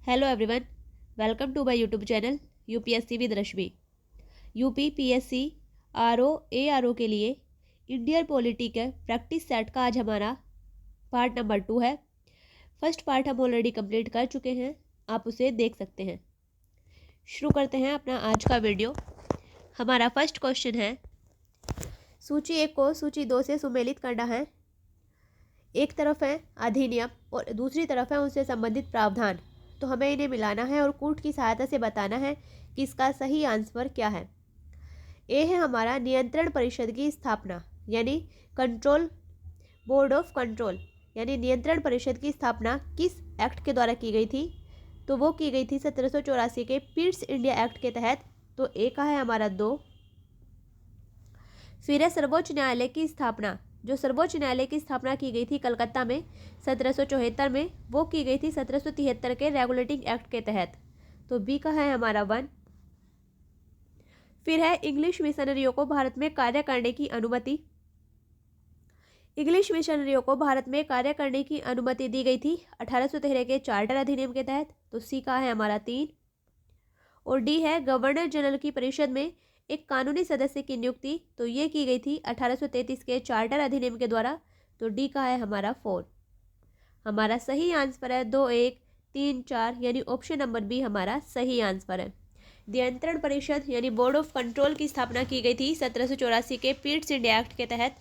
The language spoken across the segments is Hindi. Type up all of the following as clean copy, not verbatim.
Hello everyone, welcome to my YouTube channel UPSC with Rashmi. UP PSC RO ARO के लिए इंडियन पॉलिटी के प्रैक्टिस सेट का आज हमारा पार्ट नंबर 2 है। फर्स्ट पार्ट हम ऑलरेडी कंप्लीट कर चुके हैं, आप उसे देख सकते हैं। शुरू करते हैं अपना आज का वीडियो। हमारा फर्स्ट क्वेश्चन है, सूची 1 को सूची 2 से सुमेलित करना है। एक तरफ है अधिनियम और दूसरी तरफ है उनसे संबंधित प्रावधान, तो हमें इन्हें मिलाना है और कूट की सहायता से बताना है कि इसका सही आंसर क्या है। ए है हमारा नियंत्रण परिषद की स्थापना, यानी कंट्रोल बोर्ड ऑफ कंट्रोल, यानी नियंत्रण परिषद की स्थापना किस एक्ट के द्वारा की गई थी? तो वो की गई थी 1784 के पिट्स इंडिया एक्ट के तहत। तो ए का है हमारा 2। फिर है सर्वोच्च न्यायालय की स्थापना। जो सर्वोच्च न्यायालय की स्थापना की गई थी कलकत्ता में 1774 में, वो की गई थी 1773 के रेगुलेटिंग एक्ट के तहत। तो बी का है हमारा 1। फिर है इंग्लिश मिशनरियों को भारत में कार्य करने की अनुमति। इंग्लिश मिशनरियों को भारत में कार्य करने की अनुमति दी गई थी 1813 के चार्टर अधिनियम के तहत। तो सी का है हमारा 3। और डी है गवर्नर जनरल की परिषद में एक कानूनी सदस्य की नियुक्ति, तो ये की गई थी 1833 के चार्टर अधिनियम के द्वारा। तो डी का है हमारा 4। हमारा सही आंसर है 2, 1, 3, 4, यानी ऑप्शन नंबर बी हमारा सही आंसर है। नियंत्रण परिषद यानी बोर्ड ऑफ कंट्रोल की स्थापना की गई थी 1784 के पिट्स इंडिया एक्ट के तहत।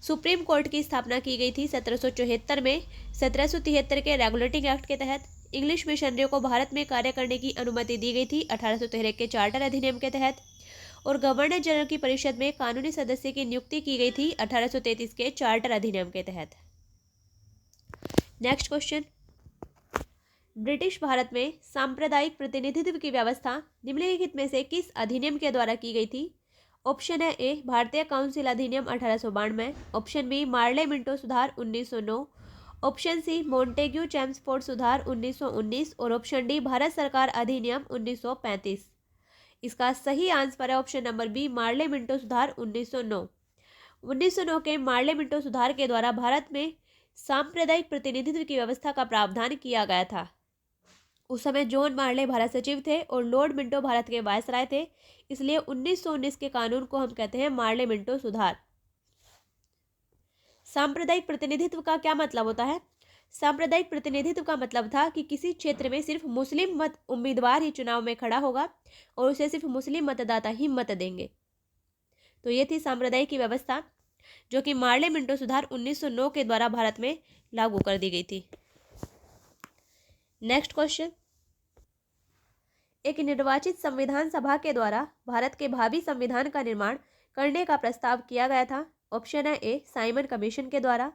सुप्रीम कोर्ट की स्थापना की गई थी 1774 में 1773 के रेगुलेटिंग एक्ट के तहत। इंग्लिश मिशनरियों को भारत में कार्य करने की अनुमति दी गई थी 1813 के चार्टर अधिनियम के तहत। और गवर्नर जनरल की परिषद में कानूनी सदस्य की नियुक्ति की गई थी 1833 के चार्टर अधिनियम के तहत। नेक्स्ट क्वेश्चन, ब्रिटिश भारत में सांप्रदायिक प्रतिनिधित्व की व्यवस्था निम्नलिखित में से किस अधिनियम के द्वारा की गई थी? ऑप्शन है ए भारतीय काउंसिल अधिनियम 1892, ऑप्शन बी मार्ले मिंटो सुधार 1909, ऑप्शन सी मोंटेग्यू चेम्सफोर्ड सुधार 1919 और ऑप्शन डी भारत सरकार अधिनियम 1935। इसका सही आंसर है option number B Morley Minto सुधार 1909। 1909 के मार्ले मिंटो सुधार के द्वारा भारत में सांप्रदायिक प्रतिनिधित्व की व्यवस्था का प्रावधान किया गया था। उस समय जॉन मार्ले भारत सचिव थे और लॉर्ड मिंटो भारत के वायसराय थे, इसलिए 1919 के कानून को हम कहते हैं मार्ले मिंटो सुधार। सांप्रदायिक प्रतिनिधित्व का क्या मतलब होता है? सांप्रदायिक प्रतिनिधित्व का मतलब था कि किसी क्षेत्र में सिर्फ मुस्लिम मत उम्मीदवार ही चुनाव में खड़ा होगा और उसे सिर्फ मुस्लिम मतदाता ही मत देंगे। तो ये थी सांप्रदायिक की व्यवस्था, जो कि मार्ले मिंटो सुधार 1909 के द्वारा भारत में लागू कर दी गई थी। नेक्स्ट क्वेश्चन, एक निर्वाचित संविधान सभा के द्वारा भारत के भावी संविधान का निर्माण करने का प्रस्ताव किया गया था। ऑप्शन है ए साइमन कमीशन के द्वारा,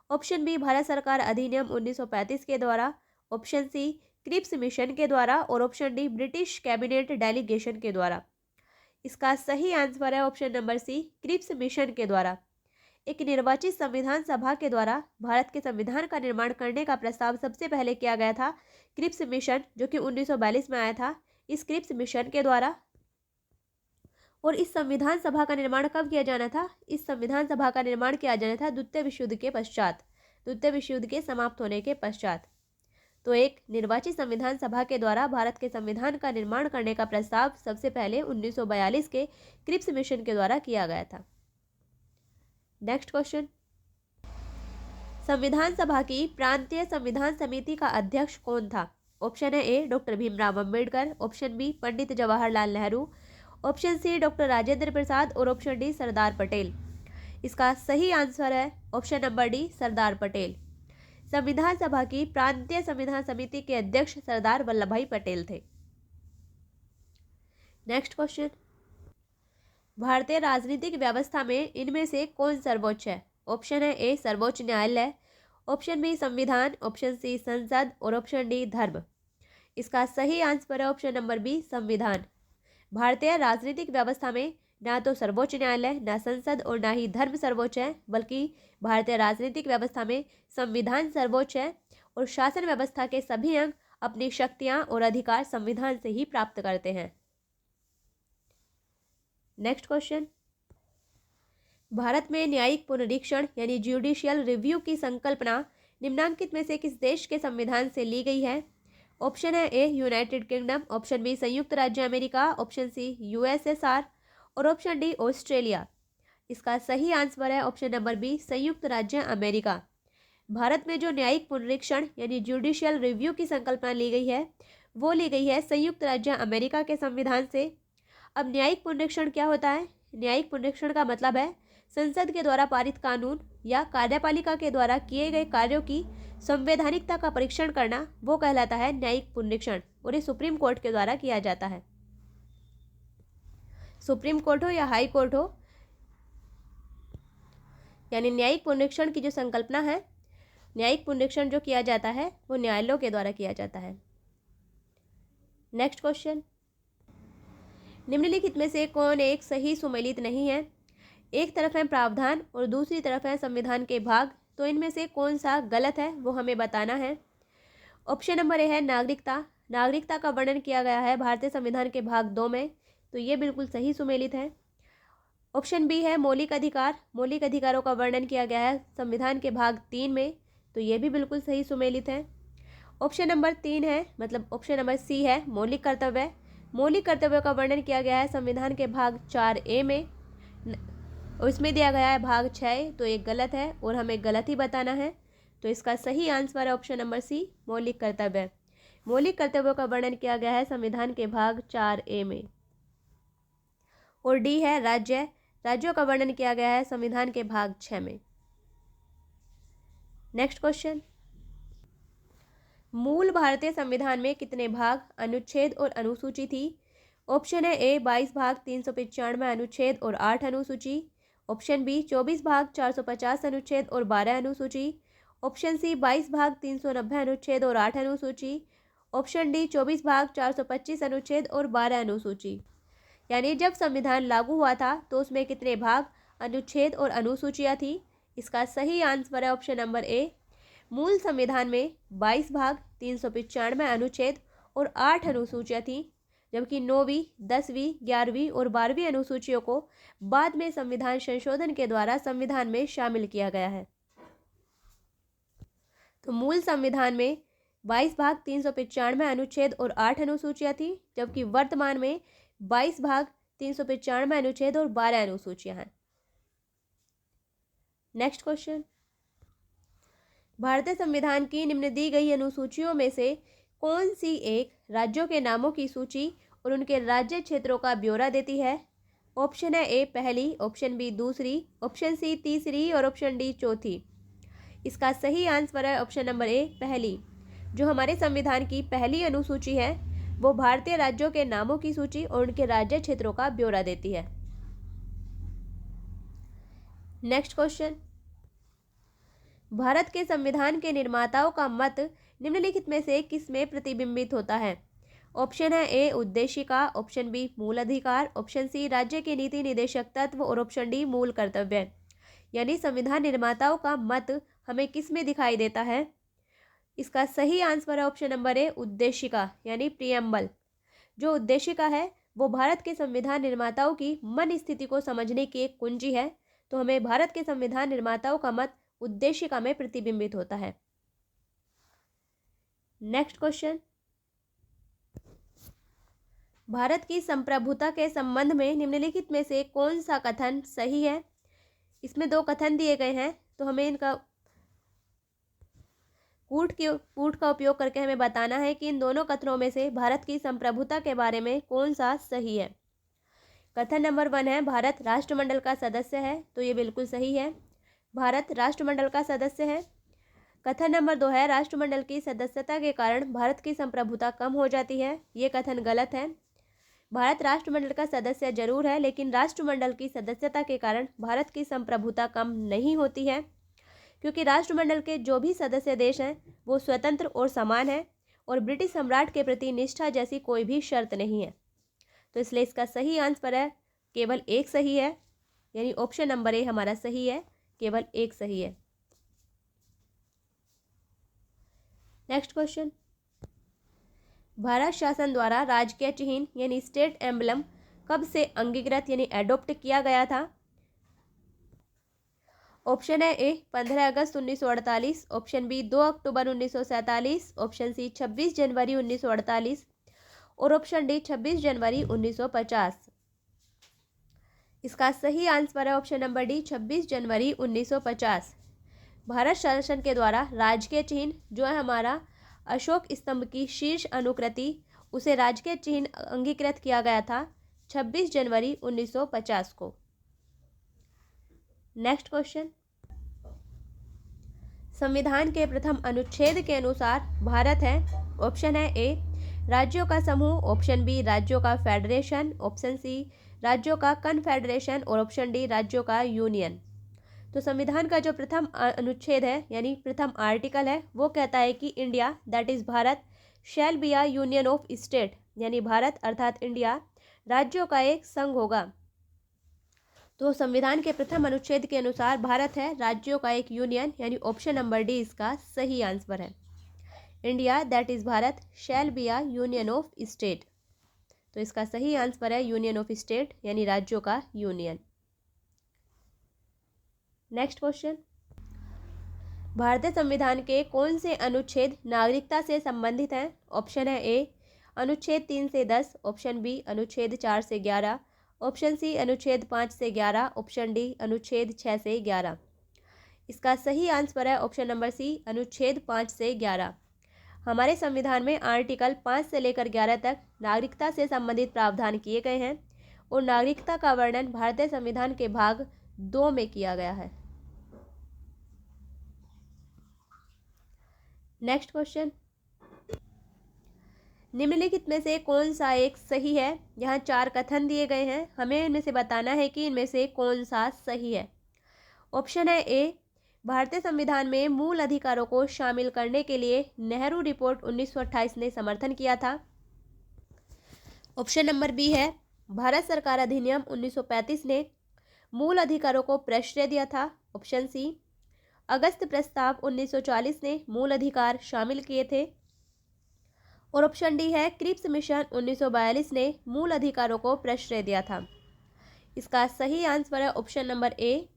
ऑप्शन बी भारत सरकार अधिनियम 1935 के द्वारा, ऑप्शन सी क्रिप्स मिशन के द्वारा और option D British cabinet delegation के द्वारा। इसका सही आंसर है option number C Cripps mission के द्वारा। एक निर्वाचित संविधान सभा के द्वारा भारत के संविधान का निर्माण करने का प्रस्ताव सबसे पहले किया गया था क्रिप्स मिशन, जो कि 1942 में आया था। इस क्रिप्स मिशन के द्वारा। और इस संविधान सभा का निर्माण कब किया जाना था? इस संविधान सभा का निर्माण किया जाना था द्वितीय विश्व युद्ध के पश्चात, द्वितीय विश्व युद्ध के समाप्त होने के पश्चात। तो एक निर्वाचित संविधान सभा के द्वारा भारत के संविधान का निर्माण करने का प्रस्ताव सबसे पहले 1942 के क्रिप्स मिशन के द्वारा किया गया था। नेक्स्ट क्वेश्चन, संविधान सभा की प्रांतीय संविधान समिति का अध्यक्ष कौन था? ऑप्शन है A doctor Bhimrao Ambedkar, option B Pandit Jawaharlal Nehru, option C doctor Rajendra Prasad और ऑप्शन डी सरदार पटेल। इसका सही आंसर है option number D Sardar Patel. संविधान सभा की प्रांतीय संविधान समिति के अध्यक्ष सरदार वल्लभ भाई पटेल थे। नेक्स्ट क्वेश्चन, भारतीय राजनीतिक व्यवस्था में इनमें से कौन सर्वोच्च है? ऑप्शन है ए सर्वोच्च न्यायालय, ऑप्शन बी संविधान, ऑप्शन सी संसद और ऑप्शन डी धर्म। इसका सही आंसर है ऑप्शन नंबर बी संविधान। भारतीय राजनीतिक व्यवस्था में ना तो सर्वोच्च न्यायालय, ना संसद और ना ही धर्म सर्वोच्च है, बल्कि भारतीय राजनीतिक व्यवस्था में संविधान सर्वोच्च है और शासन व्यवस्था के सभी अंग अपनी शक्तियां और अधिकार संविधान से ही प्राप्त करते हैं। नेक्स्ट क्वेश्चन, भारत में न्यायिक पुनरीक्षण यानी जुडिशियल रिव्यू की संकल्पना निम्नांकित में से किस देश के संविधान से ली गई है? ऑप्शन है ए यूनाइटेड किंगडम, ऑप्शन बी संयुक्त राज्य अमेरिका, ऑप्शन सी यूएसएसआर और ऑप्शन डी ऑस्ट्रेलिया। इसका सही आंसर है ऑप्शन नंबर बी संयुक्त राज्य अमेरिका। भारत में जो न्यायिक पुनरीक्षण यानी जुडिशियल रिव्यू की संकल्पना ली गई है वो ली गई है संयुक्त राज्य अमेरिका के संविधान से। अब न्यायिक पुनरीक्षण क्या होता है? न्यायिक पुनरीक्षण का मतलब है संसद के द्वारा पारित कानून या कार्यपालिका के द्वारा किए गए कार्यों की संवैधानिकता का परीक्षण करना, वो कहलाता है न्यायिक पुनरीक्षण और ये सुप्रीम कोर्ट के द्वारा किया जाता है। सुप्रीम कोर्ट हो या हाई कोर्ट हो, यानी न्यायिक पुनरीक्षण की जो संकल्पना है, न्यायिक पुनरीक्षण जो किया जाता है वो न्यायालयों के द्वारा किया जाता है। नेक्स्ट क्वेश्चन, निम्नलिखित में से कौन एक सही सुमेलित नहीं है? एक तरफ है प्रावधान और दूसरी तरफ है संविधान के भाग, तो इनमें से कौन सा गलत है वो हमें बताना है। ऑप्शन नंबर ए है नागरिकता। नागरिकता का वर्णन किया गया है भारतीय संविधान के भाग 2 में, तो ये बिल्कुल सही सुमेलित है। ऑप्शन बी है मौलिक अधिकार। मौलिक अधिकारों का वर्णन किया गया है संविधान के भाग 3 में, तो ये भी बिल्कुल सही सुमेलित है। ऑप्शन नंबर 3 है, मतलब ऑप्शन नंबर सी है मौलिक कर्तव्य। मौलिक कर्तव्यों का वर्णन किया गया है संविधान के भाग 4A में और इसमें दिया गया है भाग 6, तो ये गलत है और हमें गलत ही बताना है। तो इसका सही आंसर है ऑप्शन नंबर सी मौलिक कर्तव्य। मौलिक कर्तव्यों का वर्णन किया गया है संविधान के भाग 4A में। और डी है राज्य। राज्यों का वर्णन किया गया है संविधान के भाग 6 में। नेक्स्ट क्वेश्चन, मूल भारतीय संविधान में कितने भाग, अनुच्छेद और अनुसूची थी? ऑप्शन है ए 22 भाग 395 अनुच्छेद और 8 अनुसूची, ऑप्शन बी 24 भाग 450 अनुच्छेद और 12 अनुसूची, ऑप्शन सी 22 भाग 390 अनुच्छेद और 8 अनुसूची, ऑप्शन डी 24 भाग 425 अनुच्छेद और 12 अनुसूची। यानी जब संविधान लागू हुआ था तो उसमें कितने भाग, अनुच्छेद और अनुसूचियाँ थी? इसका सही आंसर है ऑप्शन नंबर ए। मूल संविधान में 22 भाग 395 अनुच्छेद और 8 अनुसूचियाँ थीं, जबकि 9वीं, 10वीं, 11वीं और 12वीं अनुसूचियों को बाद में संविधान संशोधन के द्वारा संविधान में शामिल किया गया है। तो मूल संविधान में 22 भाग 395 अनुच्छेद और 8 अनुसूचियाँ थीं, जबकि वर्तमान में 22 भाग 395 अनुच्छेद और 12 अनुसूचियाँ हैं। नेक्स्ट क्वेश्चन, भारतीय संविधान की निम्न दी गई अनुसूचियों में से कौन सी एक राज्यों के नामों की सूची और उनके राज्य क्षेत्रों का ब्यौरा देती है? ऑप्शन है ए पहली, ऑप्शन बी दूसरी, ऑप्शन सी तीसरी और ऑप्शन डी चौथी। इसका सही आंसर है ऑप्शन नंबर ए पहली। जो हमारे संविधान की पहली अनुसूची है वो भारतीय राज्यों के नामों की सूची और उनके राज्य क्षेत्रों का ब्यौरा देती है। नेक्स्ट क्वेश्चन, भारत के संविधान के निर्माताओं का मत निम्नलिखित में से किस में प्रतिबिंबित होता है? ऑप्शन है ए उद्देशिका, ऑप्शन बी मूल अधिकार, ऑप्शन सी राज्य के नीति निदेशक तत्व और ऑप्शन डी मूल कर्तव्य। यानी संविधान निर्माताओं का मत हमें किस में दिखाई देता है? इसका सही आंसर है ऑप्शन नंबर ए उद्देशिका, यानी प्रियम्बल। जो उद्देशिका है वो भारत के संविधान निर्माताओं की मन स्थिति को समझने की एक कुंजी है, तो हमें भारत के संविधान निर्माताओं का मत उद्देशिका में प्रतिबिंबित होता है। नेक्स्ट क्वेश्चन, भारत की संप्रभुता के संबंध में निम्नलिखित में से कौन सा कथन सही है? इसमें 2 कथन दिए गए हैं, तो हमें इनका कूट का उपयोग करके हमें बताना है कि इन दोनों कथनों में से भारत की संप्रभुता के बारे में कौन सा सही है। कथन नंबर 1 है भारत राष्ट्रमंडल का सदस्य है, तो ये बिल्कुल सही है, भारत राष्ट्रमंडल का सदस्य है। कथन नंबर 2 है राष्ट्रमंडल की सदस्यता के कारण भारत की संप्रभुता कम हो जाती है, ये कथन गलत है। भारत राष्ट्रमंडल का सदस्य जरूर है, लेकिन राष्ट्रमंडल की सदस्यता के कारण भारत की संप्रभुता कम नहीं होती है, क्योंकि राष्ट्रमंडल के जो भी सदस्य देश हैं वो स्वतंत्र और समान है और ब्रिटिश सम्राट के प्रति निष्ठा जैसी कोई भी शर्त नहीं है। तो इसलिए इसका सही आंसर है केवल एक सही है, यानी ऑप्शन नंबर ए हमारा सही है, केवल एक सही है। नेक्स्ट क्वेश्चन, भारत शासन द्वारा राजकीय चिन्ह यानी स्टेट एम्बलम कब से अंगीकृत यानी एडॉप्ट किया गया था? ऑप्शन है ए 15 अगस्त 1948, ऑप्शन बी 2 अक्टूबर 1947, ऑप्शन सी 26 जनवरी 1948 और ऑप्शन डी 26 जनवरी 1950। इसका सही आंसर है ऑप्शन नंबर डी 26 जनवरी 1950। भारत शासन के द्वारा राजकीय चिन्ह जो है हमारा अशोक स्तंभ की शीर्ष अनुकृति, उसे राजकीय चिन्ह अंगीकृत किया गया था 26 जनवरी 1950 को। नेक्स्ट क्वेश्चन, संविधान के प्रथम अनुच्छेद के अनुसार भारत है। ऑप्शन है ए राज्यों का समूह, ऑप्शन बी राज्यों का फेडरेशन, ऑप्शन सी राज्यों का कन्फेडरेशन और ऑप्शन डी राज्यों का यूनियन। तो संविधान का जो प्रथम अनुच्छेद है यानी प्रथम आर्टिकल है वो कहता है कि India that is Bharat shall be a union of state, यानी भारत अर्थात इंडिया राज्यों का एक संघ होगा। तो संविधान के प्रथम अनुच्छेद के अनुसार भारत है राज्यों का एक यूनियन, यानी ऑप्शन नंबर डी इसका सही आंसर है। India that is Bharat shall be a union of state. तो इसका सही आंसर है यूनियन ऑफ स्टेट, यानी राज्यों का यूनियन। नेक्स्ट क्वेश्चन, भारतीय संविधान के कौन से अनुच्छेद नागरिकता से संबंधित हैं? ऑप्शन है ए अनुच्छेद 3 से 10, ऑप्शन बी अनुच्छेद 4 से 11, ऑप्शन सी अनुच्छेद 5 से 11, ऑप्शन डी अनुच्छेद 6 से 11। इसका सही आंसर है ऑप्शन नंबर सी अनुच्छेद 5 से 11। हमारे संविधान में आर्टिकल 5 से लेकर 11 तक नागरिकता से संबंधित प्रावधान किए गए हैं और नागरिकता का वर्णन भारतीय संविधान के भाग 2 में किया गया है। नेक्स्ट क्वेश्चन, निम्नलिखित में से कौन सा एक सही है? यहाँ 4 कथन दिए गए हैं, हमें इनमें से बताना है कि इनमें से कौन सा सही है। ऑप्शन है ए भारतीय संविधान में मूल अधिकारों को शामिल करने के लिए नेहरू रिपोर्ट 1928 ने समर्थन किया था। ऑप्शन नंबर बी है भारत सरकार अधिनियम 1935 ने मूल अधिकारों को प्रश्रय दिया था। ऑप्शन सी अगस्त प्रस्ताव 1940 ने मूल अधिकार शामिल किए थे और ऑप्शन डी है क्रिप्स मिशन 1942 ने मूल अधिकारों को प्रश्रय दिया था। इसका सही आंसर है ऑप्शन नंबर ए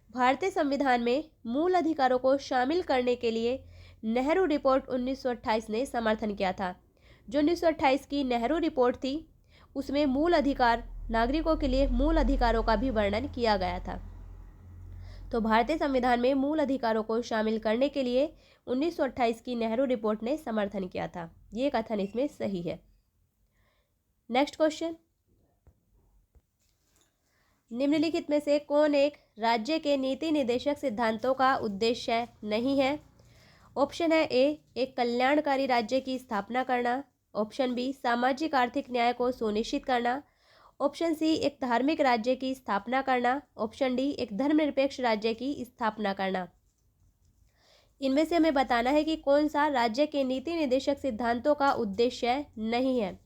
भारतीय संविधान में मूल अधिकारों को शामिल करने के लिए नेहरू रिपोर्ट 1928 ने समर्थन किया था। जो 1928 की नेहरू रिपोर्ट थी उसमें मूल अधिकार, नागरिकों के लिए मूल अधिकारों का भी वर्णन किया गया था। तो भारतीय संविधान में मूल अधिकारों को शामिल करने के लिए 1928 की नेहरू रिपोर्ट ने समर्थन किया था। ये कथन इसमें सही है। नेक्स्ट क्वेश्चन, निम्नलिखित में से कौन एक राज्य के नीति निर्देशक सिद्धांतों का उद्देश्य नहीं है? ऑप्शन है ए एक कल्याणकारी राज्य की स्थापना करना, ऑप्शन बी सामाजिक आर्थिक न्याय को सुनिश्चित करना, ऑप्शन सी एक धार्मिक राज्य की स्थापना करना, ऑप्शन डी एक धर्मनिरपेक्ष राज्य की स्थापना करना। इनमें से हमें बताना है कि कौन सा राज्य के नीति निर्देशक सिद्धांतों का उद्देश्य नहीं है।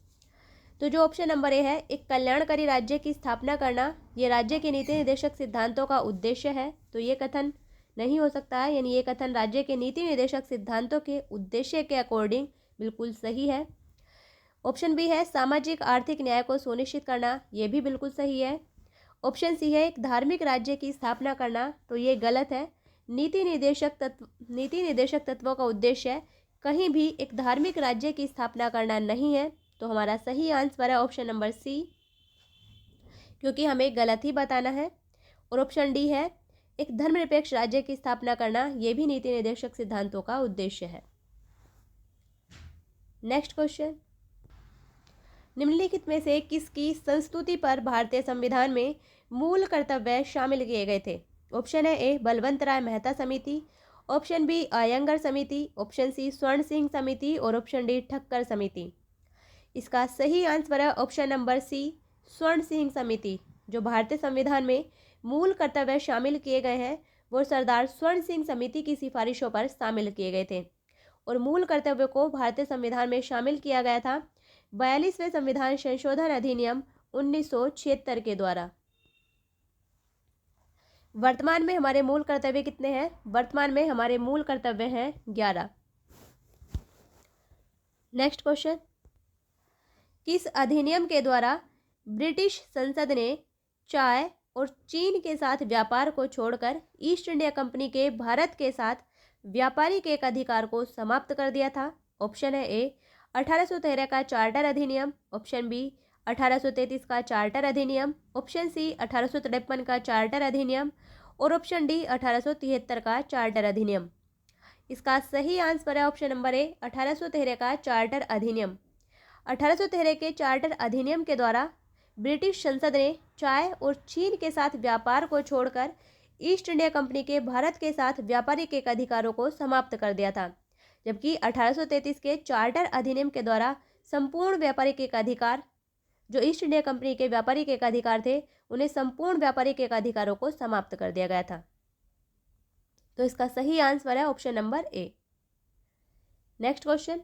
तो जो ऑप्शन नंबर ए है एक कल्याणकारी राज्य की स्थापना करना, ये राज्य के नीति निर्देशक सिद्धांतों का उद्देश्य है, तो ये कथन नहीं हो सकता है, यानी ये कथन राज्य के नीति निर्देशक सिद्धांतों के उद्देश्य के अकॉर्डिंग बिल्कुल सही है। ऑप्शन बी है सामाजिक आर्थिक न्याय को सुनिश्चित करना, ये भी बिल्कुल सही है। ऑप्शन सी है एक धार्मिक राज्य की स्थापना करना, तो ये गलत है। नीति निर्देशक तत्वों का उद्देश्य कहीं भी एक धार्मिक राज्य की स्थापना करना नहीं है। तो हमारा सही आंसर है ऑप्शन नंबर सी, क्योंकि हमें गलत ही बताना है। और ऑप्शन डी है एक धर्मनिरपेक्ष राज्य की स्थापना करना, ये भी नीति निर्देशक सिद्धांतों का उद्देश्य है। नेक्स्ट क्वेश्चन, निम्नलिखित में से किसकी संस्तुति पर भारतीय संविधान में मूल कर्तव्य शामिल किए गए थे? ऑप्शन है ए बलवंत राय मेहता समिति, ऑप्शन बी अयंगर समिति, ऑप्शन सी स्वर्ण सिंह समिति और ऑप्शन डी ठक्कर समिति। इसका सही आंसर है ऑप्शन नंबर सी स्वर्ण सिंह समिति। जो भारतीय संविधान में मूल कर्तव्य शामिल किए गए हैं वो सरदार स्वर्ण सिंह समिति की सिफारिशों पर शामिल किए गए थे और मूल कर्तव्य को भारतीय संविधान में शामिल किया गया था 42वें संविधान संशोधन अधिनियम 1976 के द्वारा। वर्तमान में हमारे मूल कर्तव्य कितने हैं? वर्तमान में हमारे मूल कर्तव्य हैं 11। नेक्स्ट क्वेश्चन, किस अधिनियम के द्वारा ब्रिटिश संसद ने चाय, और चीन के साथ व्यापार को छोड़कर ईस्ट इंडिया कंपनी के भारत के साथ व्यापारिक एक अधिकार को समाप्त कर दिया था? ऑप्शन है ए 1813 का चार्टर अधिनियम, ऑप्शन बी 1833 का चार्टर अधिनियम, ऑप्शन सी 1853 का चार्टर अधिनियम और ऑप्शन डी 1873 का चार्टर अधिनियम। इसका सही आंसर है ऑप्शन नंबर ए 1813 का चार्टर अधिनियम। 1813 के चार्टर अधिनियम के द्वारा ब्रिटिश संसद ने चाय और चीन के साथ व्यापार को छोड़कर ईस्ट इंडिया कंपनी के भारत के साथ व्यापारिक एक अधिकारों को समाप्त कर दिया था, जबकि 1833 के चार्टर अधिनियम के द्वारा संपूर्ण व्यापारिक एक अधिकार, जो ईस्ट इंडिया कंपनी के व्यापारिक एक अधिकार थे, उन्हें संपूर्ण व्यापारिक एक अधिकारों को समाप्त कर दिया गया था। तो इसका सही आंसर है ऑप्शन नंबर ए। नेक्स्ट क्वेश्चन,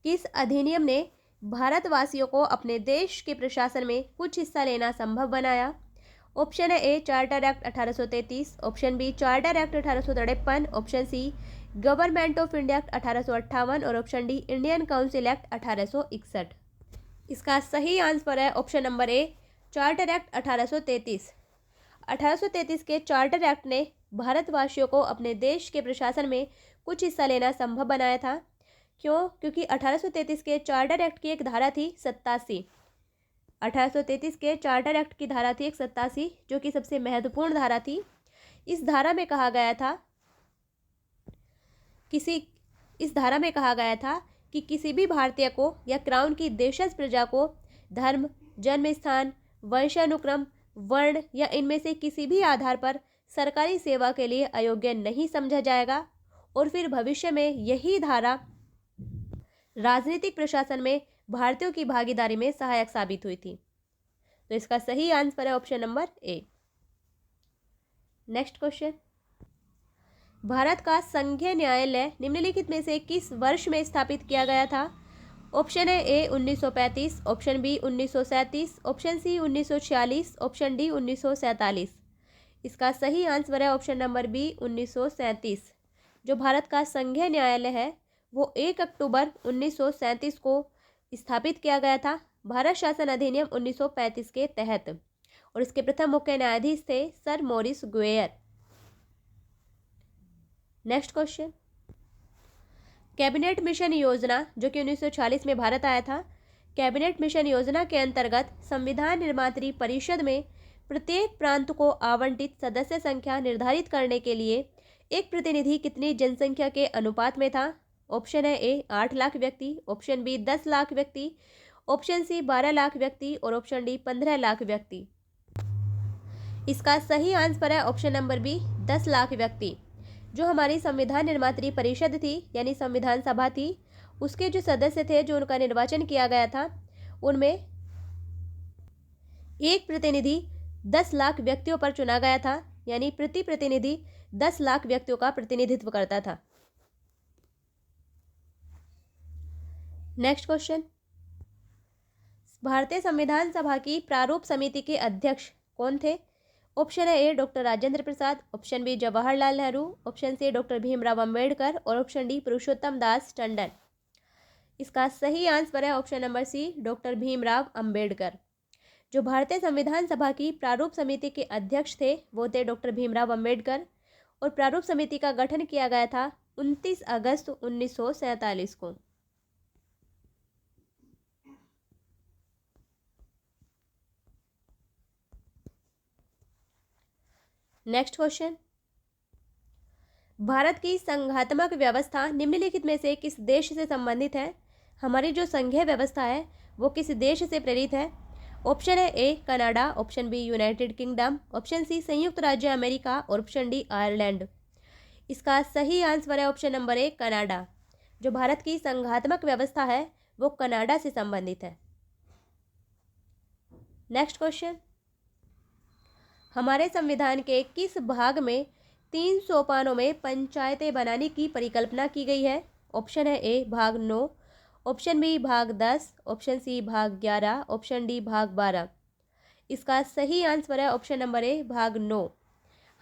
किस अधिनियम ने भारतवासियों को अपने देश के प्रशासन में कुछ हिस्सा लेना संभव बनाया? ऑप्शन है A charter act 1833, option B charter act 1853, option C government of India act 1858 और option D Indian council act 1861। इसका सही आंसर है option number A charter act 1833। 1833 के चार्टर एक्ट ने भारतवासियों को अपने देश के प्रशासन में कुछ हिस्सा लेना संभव बनाया था। क्यों? क्योंकि 1833 के चार्टर एक्ट की एक धारा थी 87। 1833 के चार्टर एक्ट की धारा थी 87, जो कि सबसे महत्वपूर्ण धारा थी। इस धारा में कहा गया था कि किसी भी भारतीय को या क्राउन की देशज प्रजा को धर्म, जन्म स्थान, वंशानुक्रम, वर्ण या इनमें से किसी भी आधार पर सरकारी सेवा के लिए अयोग्य नहीं समझा जाएगा। और फिर भविष्य में यही धारा राजनीतिक प्रशासन में भारतीयों की भागीदारी में सहायक साबित हुई थी। तो इसका सही आंसर है ऑप्शन नंबर ए। नेक्स्ट क्वेश्चन, भारत का संघीय न्यायालय निम्नलिखित में से किस वर्ष में स्थापित किया गया था? ऑप्शन है A 1935, option B 1937, option C 1946, option D 1947। इसका सही आंसर है ऑप्शन नंबर बी 1937। जो भारत का संघीय न्यायालय है वो 1 अक्टूबर 1937 को स्थापित किया गया था भारत शासन अधिनियम 1935 के तहत, और इसके प्रथम मुख्य न्यायाधीश थे sir Maurice Gwyer. Next question, cabinet mission योजना जो कि 1946 में भारत आया था, कैबिनेट मिशन योजना के अंतर्गत संविधान निर्मात्री परिषद में प्रत्येक प्रांत को आवंटित सदस्य संख्या निर्धारित करने के लिए एक प्रतिनिधि कितनी जनसंख्या के अनुपात में था? ऑप्शन है ए 8 लाख व्यक्ति, ऑप्शन बी 10 लाख व्यक्ति, ऑप्शन सी 12 लाख व्यक्ति और ऑप्शन डी 15 लाख व्यक्ति। इसका सही आंसर है ऑप्शन नंबर बी 10 लाख व्यक्ति। जो हमारी संविधान निर्मात्री परिषद थी यानी संविधान सभा थी, उसके जो सदस्य थे जो उनका निर्वाचन किया गया था, उनमें एक प्रतिनिधि 10 लाख व्यक्तियों पर चुना गया था, यानी प्रति प्रतिनिधि 10 लाख व्यक्तियों का प्रतिनिधित्व करता था। नेक्स्ट क्वेश्चन, भारतीय संविधान सभा की प्रारूप समिति के अध्यक्ष कौन थे? ऑप्शन है A doctor Rajendra Prasad, option B Jawaharlal Nehru, option C doctor Bhimrao Ambedkar और ऑप्शन डी पुरुषोत्तम दास टंडन। इसका सही आंसर है option number C doctor Bhimrao Ambedkar. जो भारतीय संविधान सभा की प्रारूप समिति के अध्यक्ष थे वो थे डॉक्टर भीमराव अंबेडकर, और प्रारूप समिति का गठन किया गया था 29 अगस्त 1947 को। नेक्स्ट क्वेश्चन, भारत की संघात्मक व्यवस्था निम्नलिखित में से किस देश से संबंधित है? हमारी जो संघीय व्यवस्था है वो किस देश से प्रेरित है? ऑप्शन है A Canada, option B United Kingdom, option C संयुक्त राज्य अमेरिका और ऑप्शन डी आयरलैंड। इसका सही आंसर है ऑप्शन नंबर ए कनाडा। जो भारत की संघात्मक व्यवस्था है वो कनाडा से संबंधित है। नेक्स्ट क्वेश्चन, हमारे संविधान के किस भाग में 3 सोपानों में पंचायतें बनाने की परिकल्पना की गई है? ऑप्शन है ए भाग 9, ऑप्शन बी भाग 10, ऑप्शन सी भाग 11, ऑप्शन डी भाग 12। इसका सही आंसर है ऑप्शन नंबर ए भाग 9।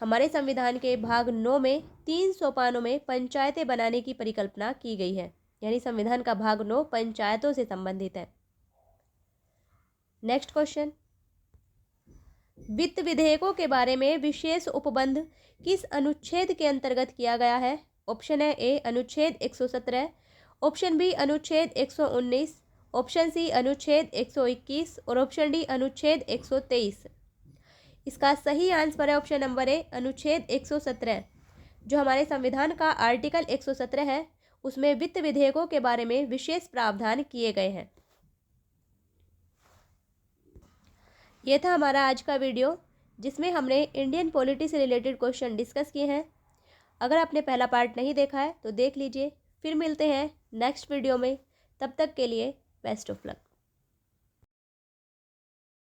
हमारे संविधान के भाग 9 में 3 सोपानों में पंचायतें बनाने की परिकल्पना की गई है, यानी संविधान का भाग 9 पंचायतों से संबंधित है। नेक्स्ट क्वेश्चन, वित्त विधेयकों के बारे में विशेष उपबंध किस अनुच्छेद के अंतर्गत किया गया है? ऑप्शन है ए अनुच्छेद 117, ऑप्शन बी अनुच्छेद 119, ऑप्शन सी अनुच्छेद 121 और ऑप्शन डी अनुच्छेद 123। इसका सही आंसर है ऑप्शन नंबर ए अनुच्छेद 117। जो हमारे संविधान का आर्टिकल 117 है उसमें वित्त विधेयकों के बारे में विशेष प्रावधान किए गए हैं। ये था हमारा आज का वीडियो जिसमें हमने इंडियन पॉलिटी से रिलेटेड क्वेश्चन डिस्कस किए हैं। अगर आपने पहला पार्ट नहीं देखा है तो देख लीजिए। फिर मिलते हैं नेक्स्ट वीडियो में। तब तक के लिए बेस्ट ऑफ लक।